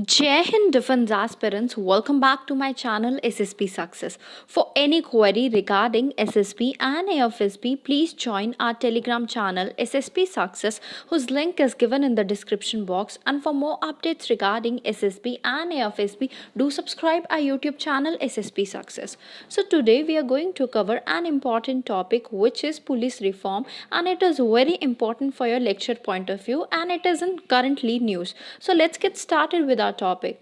Jai Hind Defense aspirants, welcome back to my channel SSP Success. For any query regarding SSP and AFSP, please join our Telegram channel SSP Success, whose link is given in the description box. And for more updates regarding SSP and AFSP, do subscribe our YouTube channel SSP Success. So today we are going to cover an important topic, which is police reform, and it is very important for your lecture point of view, and it is in currently news. So let's get started with our topic.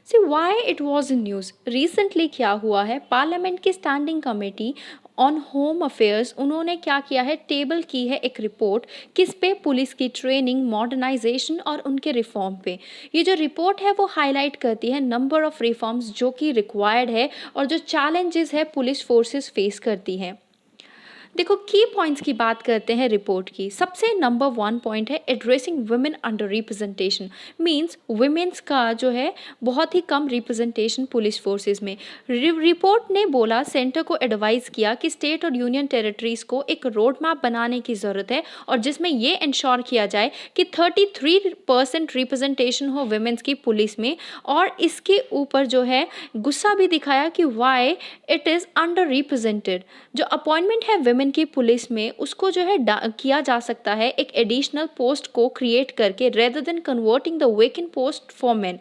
See why it was in news. Recently क्या हुआ है, parliament की standing committee on home affairs उन्होंने क्या किया है, table की है एक रिपोर्ट किस पे, पुलिस की ट्रेनिंग, मॉडर्नाइजेशन और उनके रिफॉर्म पे। ये जो रिपोर्ट है वो हाईलाइट करती है नंबर ऑफ रिफॉर्म्स जो कि रिक्वायर्ड है और जो चैलेंजेस है पुलिस फोर्सेस फेस करती है। देखो की पॉइंट्स की बात करते हैं रिपोर्ट की। सबसे नंबर 1 पॉइंट है addressing women underrepresentation. Means women's का जो है बहुत ही कम रिप्रेजेंटेशन पुलिस फोर्सेस में। रिपोर्ट ने बोला, सेंटर को एडवाइस किया कि स्टेट और यूनियन टेरिटरीज को एक रोड मैप बनाने की ज़रूरत है और जिसमें ये इंश्योर किया जाए कि 33% रिप्रेजेंटेशन हो वुमेन्स की पुलिस में। और इसके ऊपर जो है गुस्सा भी दिखाया कि why it is under represented. जो अपॉइंटमेंट है वुमेन की पुलिस में उसको जो है किया जा सकता है एक एडिशनल पोस्ट को क्रिएट करके, rather than converting the vacant post for main.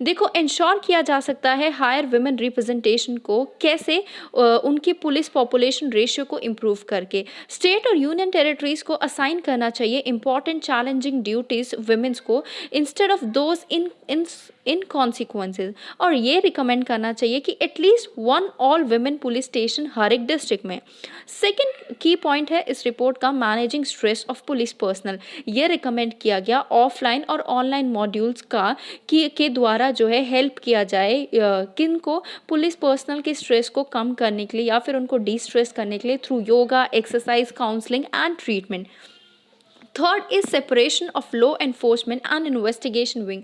देखो इंश्योर किया जा सकता है हायर वुमेन रिप्रेजेंटेशन को कैसे, उनकी पुलिस पॉपुलेशन रेशियो को इम्प्रूव करके। स्टेट और यूनियन टेरिटरीज को असाइन करना चाहिए इंपॉर्टेंट चैलेंजिंग ड्यूटीज वुमेन्स को instead of those in consequences. और ये रिकमेंड करना चाहिए कि at least 1 all women police station हर एक डिस्ट्रिक्ट में। सेकेंड की पॉइंट है इस रिपोर्ट का, managing stress of police personal. ये रिकमेंड किया गया ऑफलाइन और ऑनलाइन मॉड्यूल्स का के द्वारा जो है हेल्प किया जाए किन को, पुलिस पर्सनल के स्ट्रेस को कम करने के लिए या फिर उनको डी स्ट्रेस करने के लिए through yoga, exercise, counselling and treatment. Third is separation of law enforcement and investigation wing.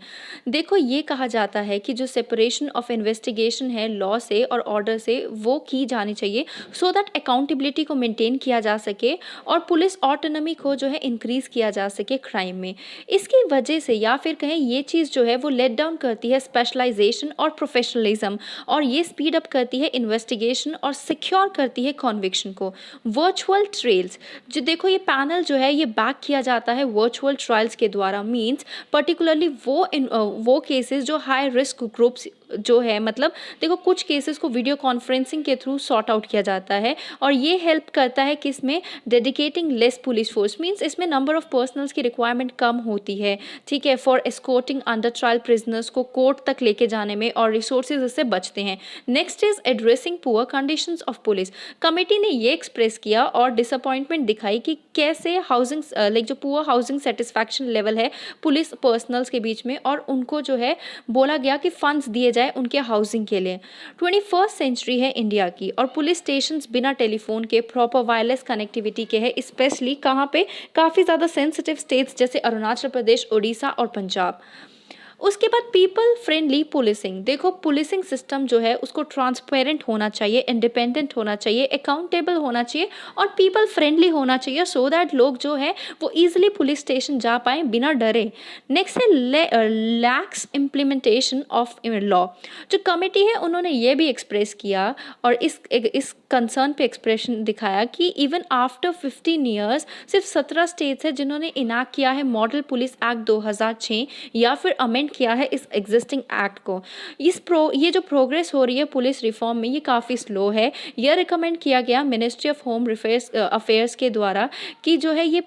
देखो ये कहा जाता है कि जो सेपरेशन ऑफ इन्वेस्टिगेशन है लॉ से और ऑर्डर से वो की जानी चाहिए सो दैट अकाउंटेबिलिटी को मेंटेन किया जा सके और पुलिस ऑटोनॉमी को जो है इंक्रीज किया जा सके क्राइम में। इसकी वजह से या फिर कहें ये चीज़ जो है वो लेट डाउन करती है स्पेशलाइजेशन और प्रोफेशनलिज्म, और ये स्पीड अप करती है इन्वेस्टिगेशन और सिक्योर करती है कॉन्विक्शन को। वर्चुअल ट्रेल्स, जो देखो ये पैनल जो है ये बैक किया जाता है वर्चुअल ट्रायल्स के द्वारा। मींस पर्टिकुलरली वो केसेस जो हाई रिस्क ग्रुप्स जो है, मतलब देखो कुछ केसेस को वीडियो कॉन्फ्रेंसिंग के थ्रू सॉर्ट आउट किया जाता है और ये हेल्प करता है कि इसमें dedicating less police force. Means इसमें नंबर ऑफ पर्सनल्स की रिक्वायरमेंट कम होती है, ठीक है, for escorting under trial prisoners को कोर्ट तक लेके जाने में, और रिसोर्सेज इससे बचते हैं। Next is addressing poor conditions of police. Committee ने ये एक्सप्रेस किया और डिसअपॉइंटमेंट दिखाई कि कैसे हाउसिंग लाइक जो पुअर हाउसिंग सेटिस्फैक्शन लेवल है पुलिस पर्सनल्स के बीच में, और उनको जो है बोला गया कि फंड्स दिए जाए उनके हाउसिंग के लिए। 21st सेंचुरी है इंडिया की और पुलिस स्टेशंस बिना टेलीफोन के प्रॉपर वायरलेस कनेक्टिविटी के है, स्पेशली कहाँ पे, काफ़ी ज़्यादा सेंसिटिव स्टेट्स जैसे अरुणाचल प्रदेश, उड़ीसा और पंजाब। उसके बाद पीपल फ्रेंडली पुलिसिंग। देखो पुलिसिंग सिस्टम जो है उसको ट्रांसपेरेंट होना चाहिए, इंडिपेंडेंट होना चाहिए, अकाउंटेबल होना चाहिए और पीपल फ्रेंडली होना चाहिए सो दैट लोग जो है वो ईजिली पुलिस स्टेशन जा पाए बिना डरे। नेक्स्ट है लैक्स इम्प्लीमेंटेशन ऑफ लॉ। जो कमेटी है उन्होंने ये भी एक्सप्रेस किया और इस कंसर्न पे एक्सप्रेशन दिखाया कि इवन आफ्टर 15 ईयर्स सिर्फ 17 स्टेट्स है जिन्होंने इनैक्ट किया है मॉडल पुलिस एक्ट 2006 या फिर अमेंड किया है इस एग्जिस्टिंग एक्ट को। ये जो प्रोग्रेस हो रही है पुलिस रिफॉर्म में ये काफ़ी स्लो है। यह रिकमेंड किया गया मिनिस्ट्री ऑफ होम अफेयर्स के द्वारा कि जो है ये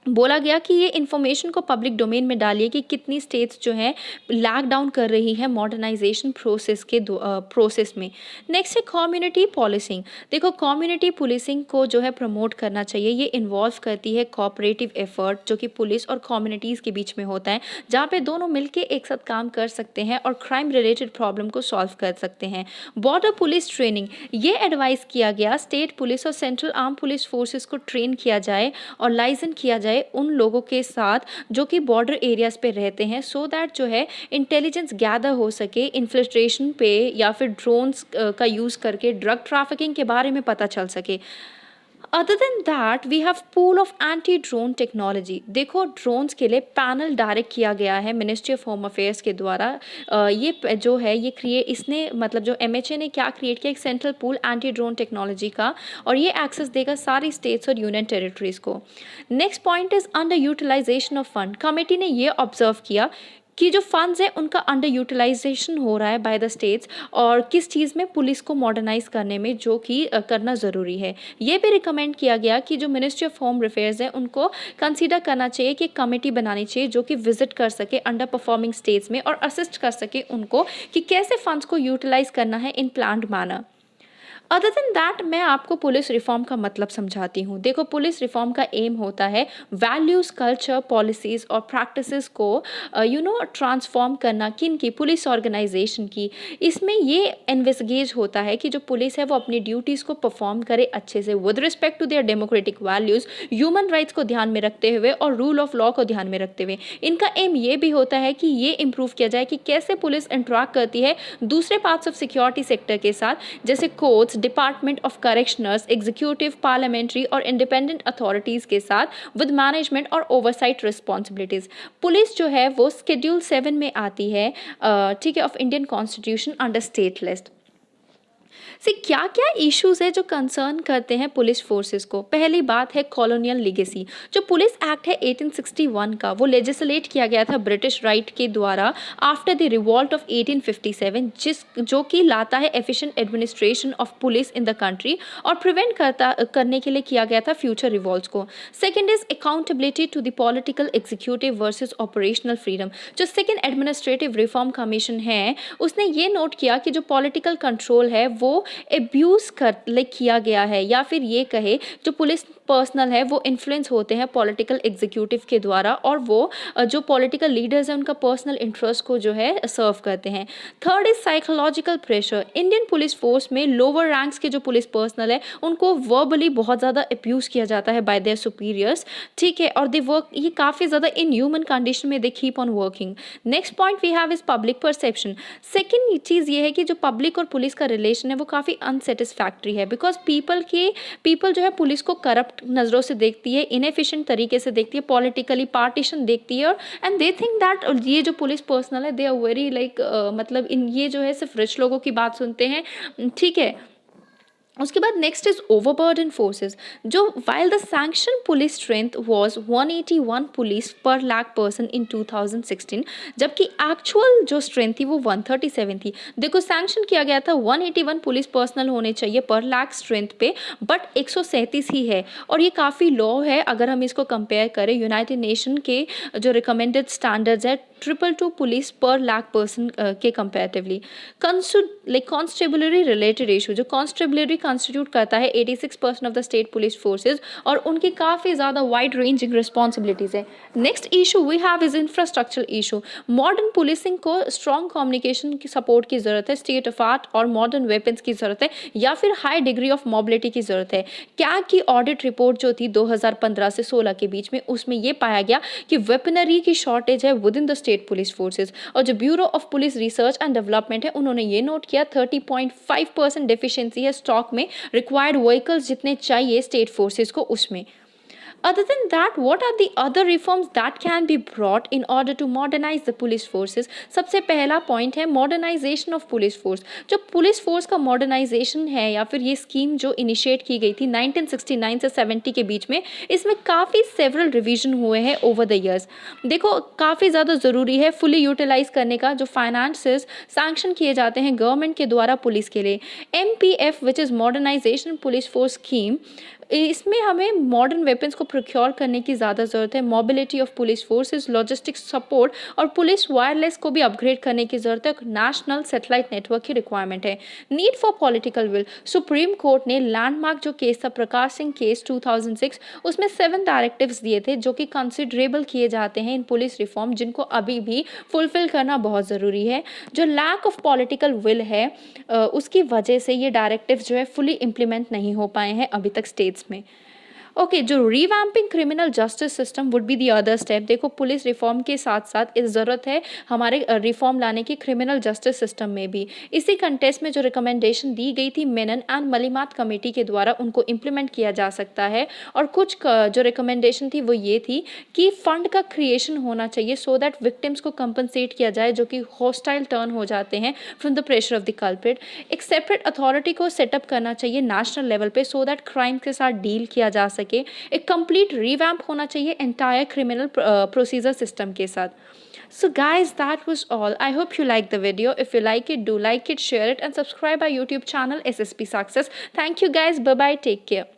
बोला गया कि ये इन्फॉर्मेशन को पब्लिक डोमेन में डालिए कि कितनी स्टेट्स जो हैं लैग डाउन कर रही है मॉडर्नाइजेशन प्रोसेस में। नेक्स्ट है कम्युनिटी पुलिसिंग। देखो कम्युनिटी पुलिसिंग को जो है प्रमोट करना चाहिए। ये इन्वॉल्व करती है कोऑपरेटिव एफर्ट जो कि पुलिस और कम्युनिटीज़ के बीच में होता है, जहाँ पे दोनों मिलके एक साथ काम कर सकते हैं और क्राइम रिलेटेड प्रॉब्लम को सॉल्व कर सकते हैं। बॉर्डर पुलिस ट्रेनिंग, ये एडवाइस किया गया स्टेट पुलिस और सेंट्रल आर्म पुलिस फोर्सेस को ट्रेन किया जाए और लाइसेंस किया जाए उन लोगों के साथ जो कि बॉर्डर एरियाज पे रहते हैं सो दैट जो है इंटेलिजेंस गैदर हो सके इन्फिल्ट्रेशन पे या फिर ड्रोन्स का यूज़ करके ड्रग ट्रैफिकिंग के बारे में पता चल सके। Other than that we have pool of anti drone technology. देखो ड्रोन्स के लिए पैनल डायरेक्ट किया गया है मिनिस्ट्री ऑफ होम अफेयर्स के द्वारा। जो है ये क्रिएट इसने मतलब जो एमएचए ने क्या क्रिएट किया, एक central pool anti drone technology का, और ये एक्सेस देगा सारी स्टेट्स और यूनियन टेरिटरीज को। Next point is underutilization of fund. Committee ने ये ऑब्जर्व किया कि जो फंड्स है उनका अंडर यूटिलाइजेशन हो रहा है बाय द स्टेट्स, और किस चीज़ में पुलिस को मॉडर्नाइज करने में, जो कि करना ज़रूरी है। ये भी रिकमेंड किया गया कि जो मिनिस्ट्री ऑफ होम अफेयर्स है उनको कंसीडर करना चाहिए कि एक कमेटी बनानी चाहिए जो कि विजिट कर सके अंडर परफॉर्मिंग स्टेट्स में और असिस्ट कर सके उनको कि कैसे फंड्स को यूटिलाइज करना है in planned manner. Other than that मैं आपको पुलिस रिफॉर्म का मतलब समझाती हूँ। देखो पुलिस रिफॉर्म का एम होता है वैल्यूज़, कल्चर, पॉलिसीज़ और प्रैक्टिसेस को ट्रांसफॉर्म करना, किन की, पुलिस ऑर्गेनाइजेशन की। इसमें ये इन्वेस्टिगेट होता है कि जो पुलिस है वो अपनी ड्यूटीज़ को परफॉर्म करे अच्छे से with respect to their democratic values, human rights को ध्यान में रखते हुए और रूल ऑफ लॉ को ध्यान में रखते हुए। इनका एम ये भी होता है कि ये इम्प्रूव किया जाए कि कैसे पुलिस इंटरेक्ट करती है दूसरे पार्ट्स ऑफ सिक्योरिटी सेक्टर के साथ, जैसे courts, department of corrections, executive, parliamentary और इंडिपेंडेंट अथॉरिटीज़ के साथ विद मैनेजमेंट और ओवरसाइट रिस्पॉन्सिबिलिटीज़। पुलिस जो है वो शेड्यूल 7 में आती है, ठीक है, of Indian constitution under state list. See क्या क्या इश्यूज है जो कंसर्न करते हैं पुलिस फोर्सेस को। पहली बात है कॉलोनियल लीगेसी। जो पुलिस एक्ट है 1861 का, वो लेजिस्लेट किया गया था ब्रिटिश राइट के द्वारा आफ्टर द रिवॉल्ट ऑफ 1857, जो कि लाता है efficient administration of police in the country और प्रिवेंट करने के लिए किया गया था फ्यूचर रिवॉल्ट्स को। Second is accountability to the political executive versus operational freedom. जो सेकेंड एडमिनिस्ट्रेटिव रिफॉर्म कमीशन है उसने ये नोट किया कि जो पॉलिटिकल कंट्रोल है वो एब्यूज़ किया गया है, या फिर ये कहे जो पुलिस पर्सनल है वो इन्फ्लुएंस होते हैं पॉलिटिकल एग्जीक्यूटिव के द्वारा, और वो जो पॉलिटिकल लीडर्स हैं उनका पर्सनल इंटरेस्ट को जो है सर्व करते हैं। Third is psychological pressure. Indian police force में लोअर रैंक्स के जो पुलिस पर्सनल है उनको वर्बली बहुत ज़्यादा अब्यूज़ किया जाता है बाय देयर सुपीरियर्स, ठीक है, और दे वर्क, ये काफ़ी ज़्यादा इन ह्यूमन कंडीशन में they keep on working. Next point we have is public perception. Second चीज़ ये है कि जो पब्लिक और पुलिस का रिलेशन है वो काफ़ी अनसेटिस्फैक्ट्री है, बिकॉज पीपल जो है पुलिस को करप्ट नज़रों से देखती है, इनएफिशिएंट तरीके से देखती है, पॉलिटिकली पार्टीशन देखती है, एंड दे थिंक दैट ये जो पुलिस पर्सनल है दे आर वेरी मतलब इन ये जो है सिर्फ रिच लोगों की बात सुनते हैं, ठीक है। उसके बाद नेक्स्ट इज ओवरबर्डन फोर्सेस। जो while the sanction police strength was 181 police पर लाख पर्सन इन 2016, जबकि एक्चुअल जो स्ट्रेंथ थी वो 137 थी। देखो सैंक्शन किया गया था 181 पुलिस पर्सनल होने चाहिए पर लाख स्ट्रेंथ पे, बट 137 ही है, और ये काफ़ी लो है अगर हम इसको कंपेयर करें यूनाइटेड नेशन के जो रिकमेंडेड स्टैंडर्ड्स है 222 पुलिस पर लाख पर्सन के कंपेरेटिवली। कॉन्स्टेबलरी रिलेटेड इशू, जो कॉन्स्टेबलरी कंस्टिट्यूट करता है 86% of the state police forces, और उनकी काफ़ी ज़्यादा वाइड रेंजिंग रिस्पॉन्सिबिलिटीज़ है। Next issue we have is infrastructure issue. Modern policing को स्ट्रॉन्ग कम्युनिकेशन की सपोर्ट की ज़रूरत है, स्टेट ऑफ आर्ट और मॉडर्न वेपन्स की ज़रूरत है, या फिर हाई डिग्री ऑफ मोबिलिटी की ज़रूरत है। क्या की ऑडिट रिपोर्ट जो थी 2015 से 16 के बीच में, उसमें यह पाया गया कि वेपनरी की शॉर्टेज है with in the state police forces, और जो bureau of police research and development है उन्होंने ये नोट किया 30.5% डेफिशिएंसी है स्टॉक में रिक्वायर्ड व्हीकल्स जितने चाहिए स्टेट फोर्सेस को उसमें। Other than that, what are the other reforms that can be brought in order to modernize the police forces? सबसे पहला पॉइंट है मॉडर्नाइजेशन ऑफ पुलिस फोर्स। जो पुलिस फोर्स का मॉडर्नाइजेशन है, या फिर ये स्कीम जो इनिशिएट की गई थी 1969 से 70 के बीच में, इसमें काफ़ी सेवरल रिवीजन हुए हैं ओवर द ईयर्स। देखो काफ़ी ज़्यादा ज़रूरी है फुली यूटिलाइज करने का जो फाइनेंसेस सैंक्शन किए जाते हैं गवर्नमेंट के द्वारा पुलिस के लिए। MPF which is modernization police force scheme, इसमें हमें मॉडर्न वेपन्स को प्रोक्योर करने की ज़्यादा ज़रूरत है, mobility of police forces, logistics support और पुलिस वायरलेस को भी अपग्रेड करने की ज़रूरत है। नेशनल सैटेलाइट नेटवर्क की रिक्वायरमेंट है। Need for political will. Supreme court ने लैंडमार्क जो केस था प्रकाश सिंह केस 2006, उसमें 7 डायरेक्टिव्स दिए थे जो कि कंसिडरेबल किए जाते हैं इन पुलिस रिफॉर्म, जिनको अभी भी फुलफिल करना बहुत ज़रूरी है। जो लैक ऑफ पॉलिटिकल विल है उसकी वजह से ये डायरेक्टिव्स जो है फुली इम्प्लीमेंट नहीं हो पाए हैं अभी तक स्टेट्स में। ओके, जो revamping criminal justice system would be the other step. देखो, पुलिस रिफॉर्म के साथ साथ इस ज़रूरत है हमारे रिफॉर्म लाने की क्रिमिनल जस्टिस सिस्टम में भी। इसी कंटेस्ट में जो रिकमेंडेशन दी गई थी मेनन एंड मलिमात कमेटी के द्वारा, उनको इम्प्लीमेंट किया जा सकता है। और कुछ जो रिकमेंडेशन थी वो ये थी कि फंड का क्रिएशन होना चाहिए सो दैट विक्टिम्स को कंपनसेट किया जाए जो कि हॉस्टाइल टर्न हो जाते हैं from the pressure of the culprit. एक सेपरेट अथॉरिटी को सेटअप करना चाहिए नेशनल लेवल पे सो दैट क्राइम के साथ डील किया जा सके। एक कंप्लीट रिवैम्प होना चाहिए एंटायर क्रिमिनल प्रोसीजर सिस्टम के साथ। So guys, that was all. I hope you liked the video. If you like it, do like it, share it, and subscribe our YouTube channel SSP Success. Thank you guys. Bye bye. Take care.